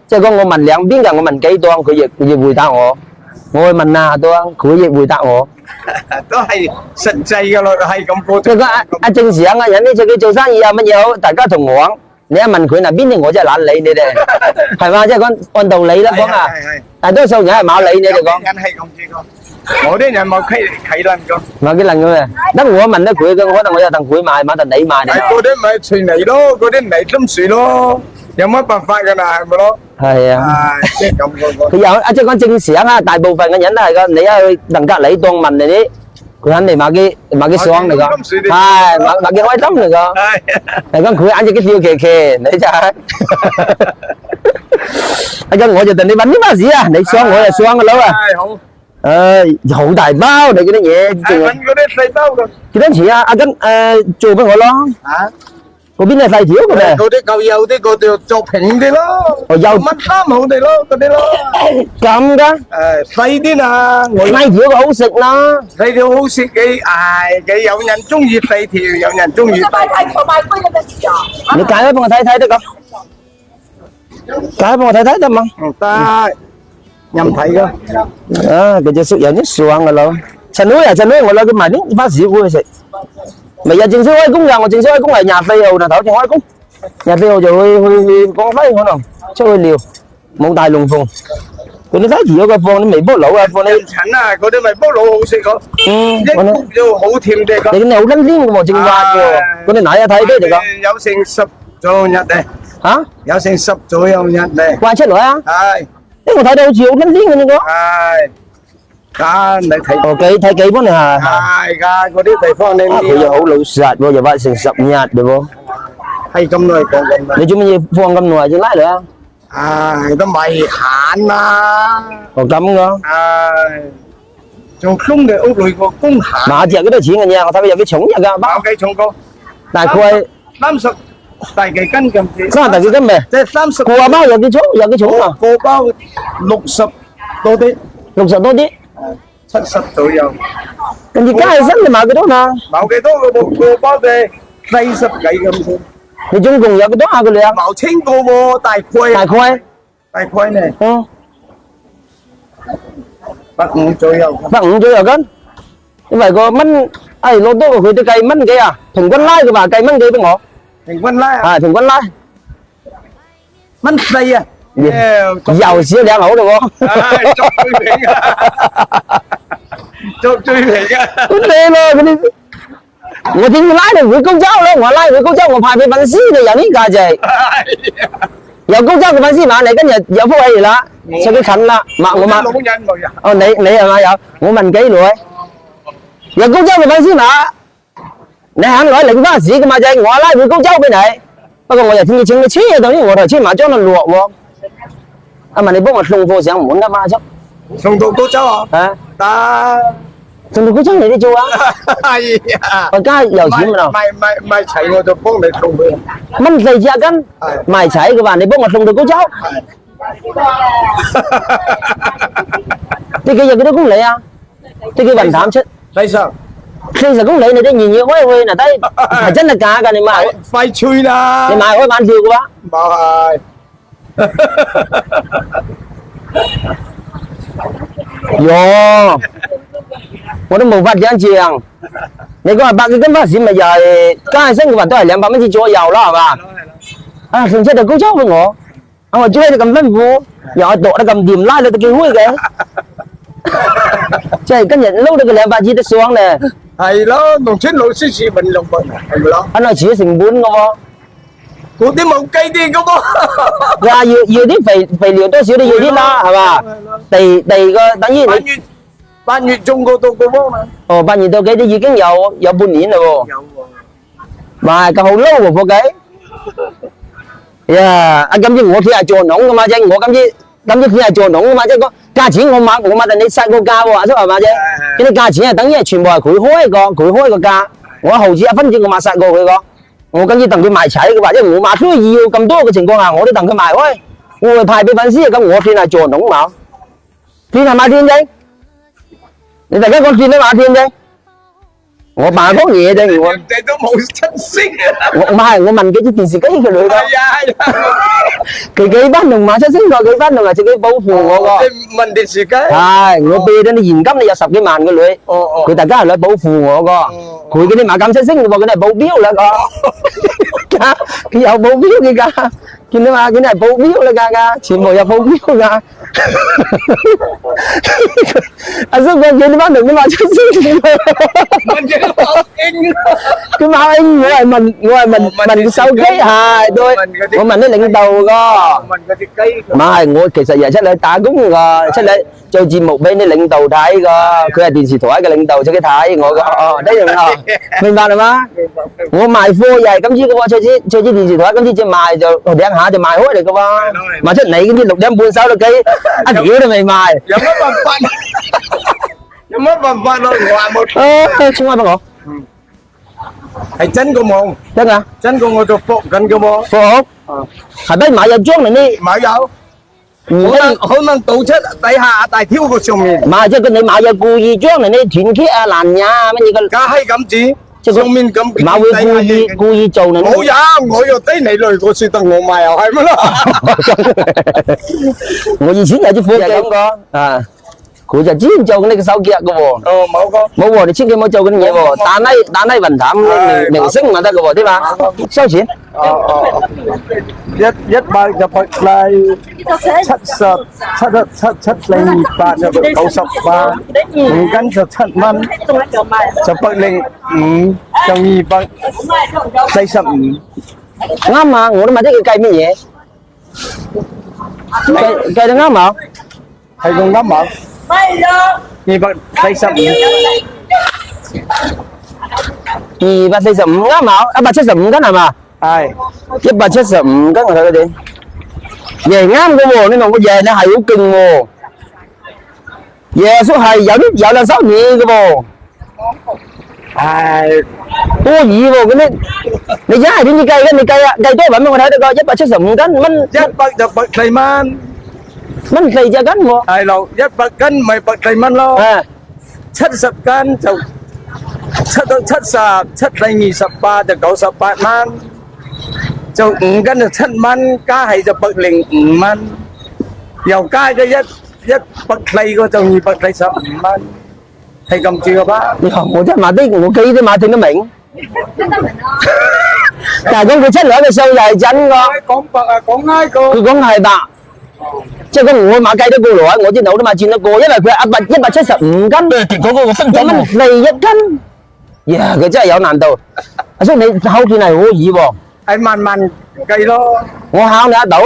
即係講我問兩邊嘅，我問幾多，佢亦回答我。我去問下多，佢亦回答我。都係實際嘅咯，係咁過。即係講阿正常啊，人哋自己做生意啊乜嘢好，大家同行。你一問佢嗱邊啲我真係懶理你哋，係嘛？即係講按道理啦講啊。大多數人係冇理你哋講。人係咁知個，我啲人冇契撚個。冇幾撚嘅咩？得我問得佢嘅，可能我有同佢買，冇同你買。係嗰啲咪隨你咯，嗰啲嚟心事咯，有乜辦法㗎啦，係咪咯？係啊，即係咁個。佢有啊，即係講正常啊，大部分嘅人都係個，你一去鄧隔離當問你啲。佢肯定買啲爽嚟噶，係買啲開心嚟噶。係咁佢眼隻啲跳騎騎，你真係。係咁我就同你問啲乜事啊？你爽我就爽嘅佬啊。係好。好大包你嗰啲嘢。係揾嗰啲細包㗎。幾多錢啊？阿根做俾我咯。啊？嗰邊係細條嘅咩？嗰啲夠幼啲，嗰啲做平啲咯。哦，幼乜衫好啲咯，嗰啲咯。咁㗎？細啲啊，細條嘅好食啦。細條好食嘅，有人中意細條，有人中意大條。你解開俾我睇睇得㗎？解開俾我睇睇得嘛？得，任睇㗎。啊，佢隻食有啲爽嘅咯。陳女啊，陳女，我攞佢買啲花市股去食。咪日正式開工㗎，我正式開工係24號就頭先開工，24號就去廣輝可能出去撩，冇大龍鳳。佢哋睇條嗰個放啲微波爐啊，放啲陳啊，嗰啲微波爐好食個，一焗就好甜啲個。你嗰啲好新鮮嘅喎，正滑嘅喎，嗰啲奶啊睇啲嚟㗎。有成10左右咧。嚇？有成10左右咧。掛出來啊！係。我睇到好似好新鮮嘅啫喎。係。㗎，你睇。哦，睇幾蚊啊？係㗎，嗰啲地方你。佢又好老實喎，又挖成10日嘅喎。係咁耐講咁耐。你做乜嘢放咁耐先拉嚟啊？都未限啦。哦咁㗎。仲空嘅屋裏個工限。馬隻幾多錢嘅啫？我睇佢有啲重日㗎，包幾重個？大概30大幾斤咁。30大幾斤咩？即係30。個包有幾重？有幾重啊？個包60多啲。60多啲。70左右。跟住加起身你買幾多啊？冇幾多個包嘅40幾咁先。你總共有幾多下佢哋啊？冇清過喎，大概。大概呢？嗯。150左右。150左右斤。因為個蚊，攞多過佢哋計蚊幾啊？平均拉佢話計蚊幾俾我。平均拉啊？係平均拉。蚊4啊？又少兩口嘞喎。捉最平啊！捉最平啊！好靚咯嗰啲。我點拉你回高州咧？我拉回高州，我派俾粉絲就有呢價值。由高州嘅粉絲買嚟，跟住有福氣啦，食得近啦。我問。老人冇人。哦，你係嘛有？我問幾耐？由高州嘅粉絲買，你肯攞零花市嘅嘛就係我拉回高州俾你。不過我又天氣請你車，等於我台車馬將佢落喎。阿文，你幫我送貨上門得嘛？送到高州啊？啊，得。送到高州你都做啊？係啊。我家有錢咪咯。賣齊我就幫你送去。蚊4隻一斤，賣齊嘅話，你幫我送到高州。呢幾日幾多公里啊？呢幾雲淡出。40公里，你都願意開去嗱低，係真係假㗎？你買快脆啦！你買開玩笑嘅話，冇係。喲，我都無法想象。你講100幾斤巴士咪又係加起身嘅話都係200蚊左右啦，係嘛？啊，上車就高州俾我，我追得咁辛苦，又係度得咁掂，拉到都幾開嘅。即係今日撈到個200字都爽咧。係咯，農村老師市民用品係咪咯？肯定似成本嘅喎。嗰啲冇計啲嘅喎。話要啲肥料多少都要啲啦，係嘛？地個等於你8月種過到嘅喎嘛。哦，8月到幾都已經有半年啦喎。有喎。mà cái hồ lô của cái yeah anh cảm thấy我睇係做農噶嘛啫，我感覺佢係做農噶嘛啫，個價錢我買但你殺個價喎，係嘛啫？嗰啲價錢係等於係全部係佢開個價，我毫子1分錢我買殺過佢個，我跟住等佢賣齊嘅話，因為我賣出去要咁多嘅情況下，我都等佢賣開，我會派俾粉絲，咁我算係做農嘛？算係買天啫？你大家講算係買天啫？我扮講嘢啫，我你都冇出聲啊！我唔係我問幾支電視機佢女㗎，係啊，佢幾班同買出聲個，幾班同係自己保護我個。你問電視機？係我俾咗你現金，你有10幾萬個女，佢大家係嚟保護我個，佢嗰啲買咁出聲嘅喎，佢哋係保鏢啦個，佢有保鏢嘅㗎，見到嘛？佢哋係保鏢啦㗎，全部有保鏢㗎。阿叔講幾班同你買出聲。問嘅好勁佢馬英我係問手機係對，我問啲領導個，問嗰啲雞。唔係我其實日出嚟打工個，出嚟做節目俾啲領導睇個，佢係電視台嘅領導出去睇我個，一樣啊，明白係嘛？我賣貨又係咁樣嘅喎，隨住電視台今次只賣就兩下就賣開嚟嘅喎，賣出嚟嗰啲6點半收到幾一條都未賣，有乜辦法？有乜辦法咯？我話冇。充翻俾我，係真個冇，真㗎，真個我就服緊個冇。貨係俾買入裝嚟呢，買有，唔可能倒出底下大挑個上面，唔係即係你買入故意裝嚟呢團結啊爛呀乜嘢個，假係咁子。即係上面咁馬會故意做嚟呢。冇呀，我又低你累，我説得我買又係乜咯？我以前有啲伙計咁講啊，佢就專做呢個手腳嘅喎。哦，冇個。冇喎，你千祈唔好做嗰啲嘢喎，打低雲淡明星咪得嘅喎，對嘛？收錢。100就百麗70就98，五斤就7蚊，就105就245。啱啊，我都問啲佢計乜嘢？計得啱嘛？係咁啱嘛？245。245啱嘛？175斤係嘛？係。175斤我睇佢哋，爺啱嘅喎，你同個爺你係好勁喎，爺叔係有兩手嘢嘅喎，係。多耳喎嗰啲，你而家係點計嘅？你計多揾俾我睇得個175斤100就100蚊，蚊四隻斤喎，係咯，100斤咪100蚊咯。誒70斤就7到70，7嚟28就98蚊，就5斤就7蚊，加係就105蚊，又加咗100嚟個就245蚊，係咁住嘅吧？我真係買啲我記啲買聽得明，但係講佢出嚟嘅數又係真㗎，講白啊，講啱個。佢講係白。即係講我買計得過來，我啲樓都買轉得過，因為佢係175斤，跌嗰個分1蚊4一斤，呀佢真係有難度。阿叔你口見係可以喎，係慢慢計咯。我考你一到，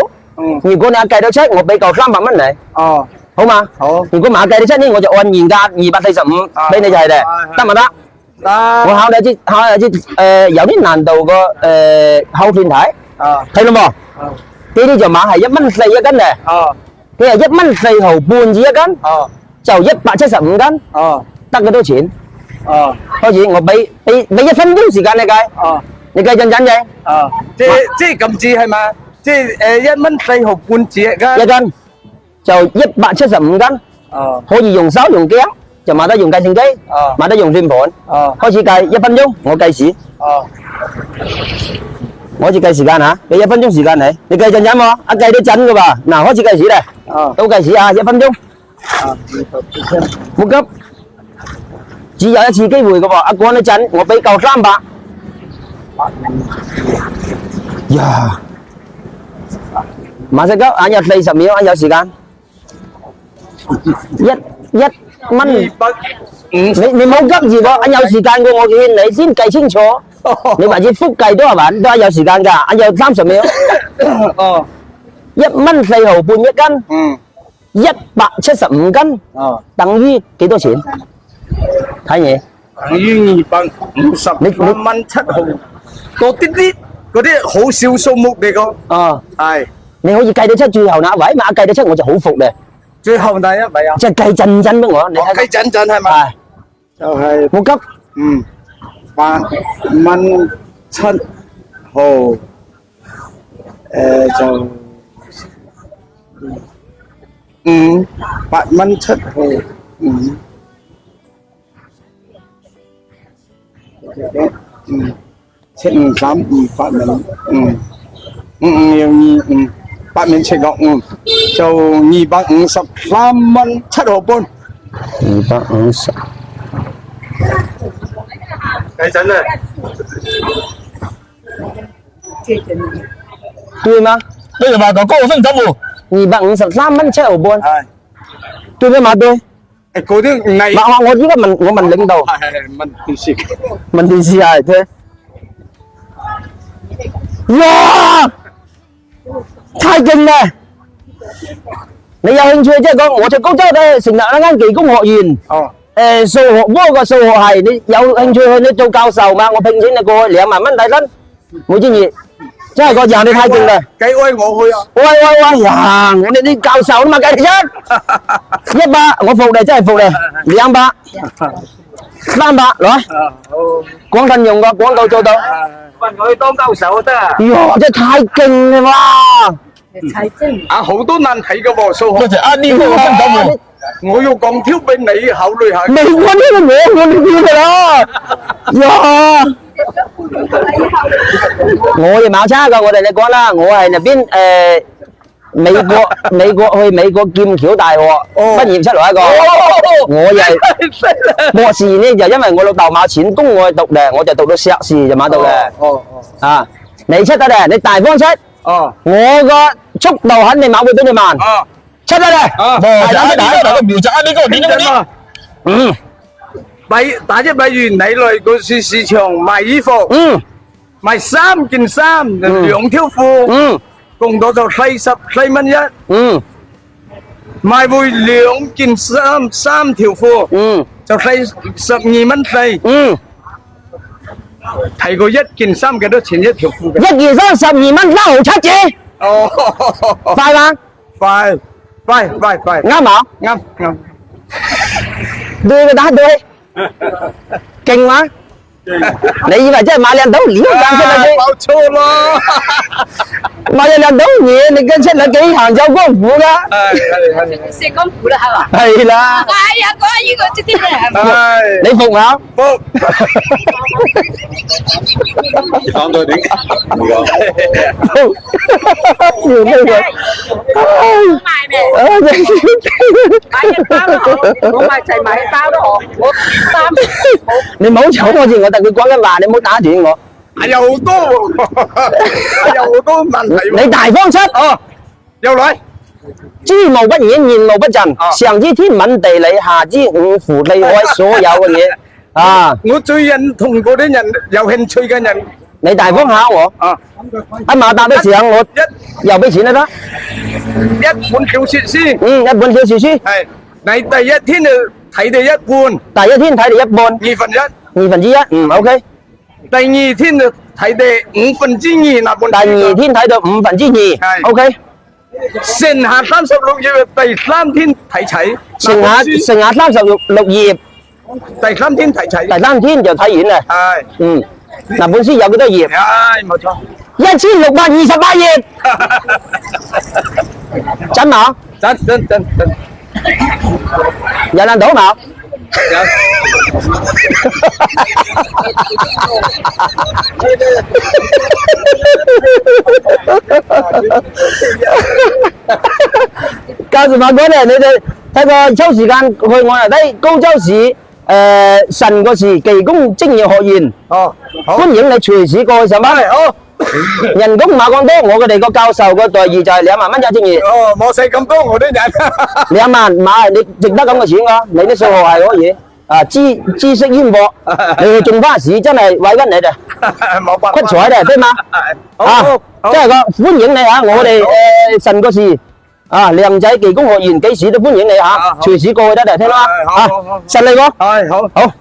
如果你計到出，我俾夠300蚊你，哦，好嘛？好。如果買計到出呢，我就按現價245俾你就係咧，得唔得？得。我考你一啲有啲難度個口見睇，睇到冇？呢啲就買係1蚊4一斤嘅，佢係1蚊4毫半至一斤，就175斤，得幾多錢？開始我俾1分鐘時間你計，你計陣嘅，即係咁字係嘛？即係1蚊4毫半紙一斤就175斤，可以用手用頸，就買得用計算機，買得用算盤，開始計1分鐘，我計時。我開始計時間嚇，俾1分鐘時間你，你計陣陣喎，一計都準嘅喎。嗱，開始計時咧，都計時啊，1分鐘，冇急，只有一次機會嘅喎，一講一陣，我俾夠300。呀，馬上急，眼有40秒，眼有時間，一蚊，你冇急住喎，眼有時間嘅，我勸你先計清楚。你或者複計都係嘛，都係有時間㗎，眼有30秒。1蚊4毫半一斤，175斤，等於幾多錢？睇嘢。等於250蚊7毫，多啲啲，嗰啲好少數目嚟個。係。你可以計得出最後那位，嘛計得出我就好服咧。最後第一位啊？即係計陣陣俾我，你睇。計陣陣係咪？就係。冇急。8蚊7毫，就8蚊7毫5， 753 8面赤角就253蚊7毫半。250。計陣啊！對嗎？對嘛？哥哥我分走喎。 253蚊7毫半。係。對咩嘛對？嗰啲藝。我依家問領導。係問電視。問電視係對。哇！太勁啦！你有興趣即係講我在高州咧成立一間技工學院。哦。數學嗰個數學系，你有興趣去你做教授嘛？我聘請你過去2萬蚊底薪，每專業，真係個人你太勁啦！計威我去啊！喂呀！我哋啲教授啊嘛計你100，我服你真係服你，200、300來，廣份用個廣告做到，問我去當教授得啊！哇！真係太勁啦哇！啊，好多難睇嘅喎，數學。多謝啊，呢個我分走喎。我要講挑俾你考慮下。未揾呢個我呢啲㗎啦，呀！我哋冇差㗎，我哋你講啦，我係入邊美國去美國劍橋大學畢業出來一個，我又係博士呢就因為我老豆冇錢供我去讀嘅，我就讀到碩士就冇讀嘅。啊，你出得嚟，你大方出，我個速度肯定冇會比你慢。出得嚟，大個苗澤啊，呢個點樣啲？打隻比如你嚟個市場賣衣服，賣3件衫，2條褲，共到就44蚊一，賣回2件衫，3條褲，就12蚊4，提過1件衫幾多錢一條褲嘅？ 1件衫12蚊撈7折，快嗎？快，啱冇？啱，對個打對，勁嗎？你以為真係買兩斗料賺出嚟先？冇錯咯，買咗兩斗嘢，你跟出嚟幾行走光虎㗎？食光虎啦，係嘛？係啦，哎呀，講呢個即啲咧，係你服冇？服。講到點？要呢個。買咩？買一包都好，我買就買一包都好，我3你唔好嘈我先，我同佢講緊話，你唔好打斷我。又多問題。你大方出，又來。知無不言，言無不盡，上知天文地理，下知五湖四海所有嘅嘢。啊！我最認同嗰啲人有興趣嘅人。你大方考我。一馬答得上，我又俾錢你得。一本小説先。一本小説書。係，你第一天就睇到一半。第一天睇到一半。1/2。OK。第二天就睇到2/5那本。第二天睇到2/5。OK。剩下36頁，第3天睇齊。剩下36頁。第3天睇齊。第3天就睇完啦。係。嗱，本書有幾多頁？係，冇錯。1628頁。真冇？真。有人到冇？教授話嗰啲，你哋睇個抽時間去我嚟睇高州市神個市技工職業學院，歡迎你隨時過去上班。好，人工唔係咁多，我哋個教授個待遇就係2萬蚊一職業。冇使咁多我啲人。2萬唔係，你值得咁嘅錢㗎，你啲數學係可以。知識淵博，你去種花市真係委屈你哋，冇辦法。屈彩嘅，對嗎？即係個歡迎你嚇，我哋神個市靚仔技工學院幾時都歡迎你嚇，隨時過去得嚟，聽啦嚇，實力喎，係好。